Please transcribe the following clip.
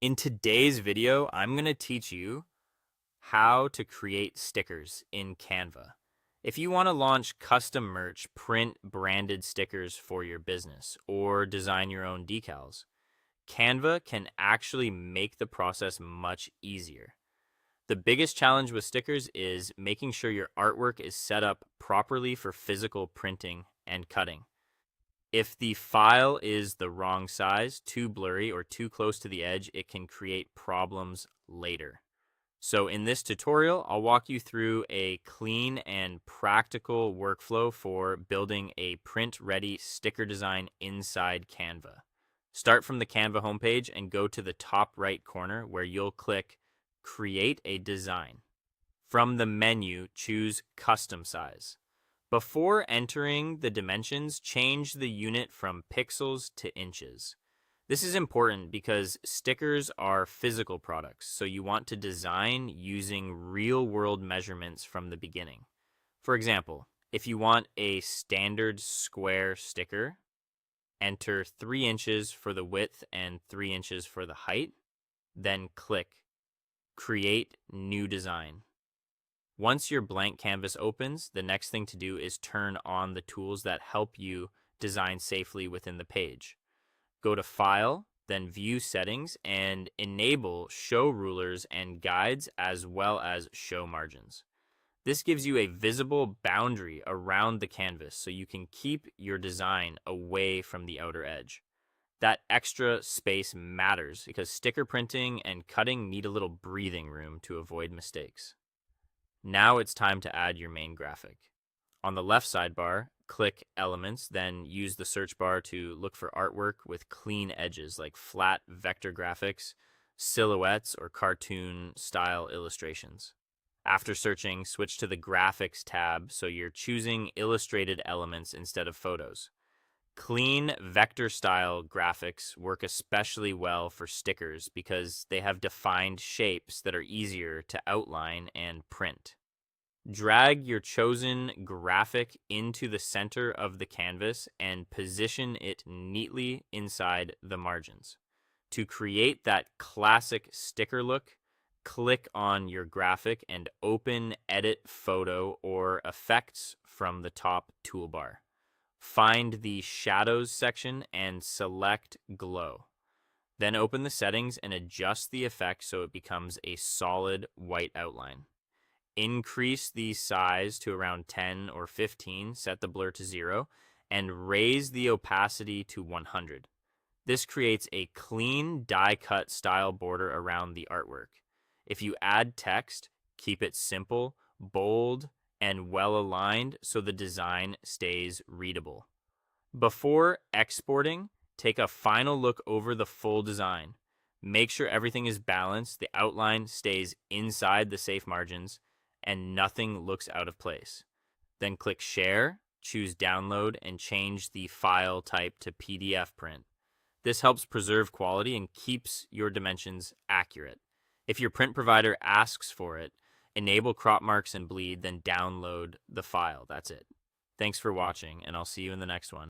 In today's video, I'm going to teach you how to create stickers in Canva. If you want to launch custom merch, print branded stickers for your business, or design your own decals, Canva can actually make the process much easier. The biggest challenge with stickers is making sure your artwork is set up properly for physical printing and cutting. If the file is the wrong size, too blurry, or too close to the edge, it can create problems later. So in this tutorial, I'll walk you through a clean and practical workflow for building a print-ready sticker design inside Canva. Start from the Canva homepage and go to the top right corner where you'll click Create a Design. From the menu, choose Custom Size. Before entering the dimensions, change the unit from pixels to inches. This is important because stickers are physical products, so you want to design using real-world measurements from the beginning. For example, if you want a standard square sticker, enter 3 inches for the width and 3 inches for the height, then click Create New Design. Once your blank canvas opens, the next thing to do is turn on the tools that help you design safely within the page. Go to File, then View Settings, and enable Show Rulers and Guides as well as Show Margins. This gives you a visible boundary around the canvas so you can keep your design away from the outer edge. That extra space matters because sticker printing and cutting need a little breathing room to avoid mistakes. Now it's time to add your main graphic. On the left sidebar, click Elements, then use the search bar to look for artwork with clean edges like flat vector graphics, silhouettes, or cartoon-style illustrations. After searching, switch to the Graphics tab so you're choosing illustrated elements instead of photos. Clean vector-style graphics work especially well for stickers because they have defined shapes that are easier to outline and print. Drag your chosen graphic into the center of the canvas and position it neatly inside the margins. To create that classic sticker look, click on your graphic and open Edit Photo or Effects from the top toolbar. Find the Shadows section and select Glow. Then open the settings and adjust the effect so it becomes a solid white outline. Increase the size to around 10 or 15, set the blur to 0, and raise the opacity to 100. This creates a clean die-cut style border around the artwork. If you add text, keep it simple, bold, and well-aligned so the design stays readable. Before exporting, take a final look over the full design. Make sure everything is balanced, the outline stays inside the safe margins, and nothing looks out of place. Then click Share, choose Download, and change the file type to PDF print. This helps preserve quality and keeps your dimensions accurate. If your print provider asks for it, enable crop marks and bleed, then download the file. That's it. Thanks for watching, and I'll see you in the next one.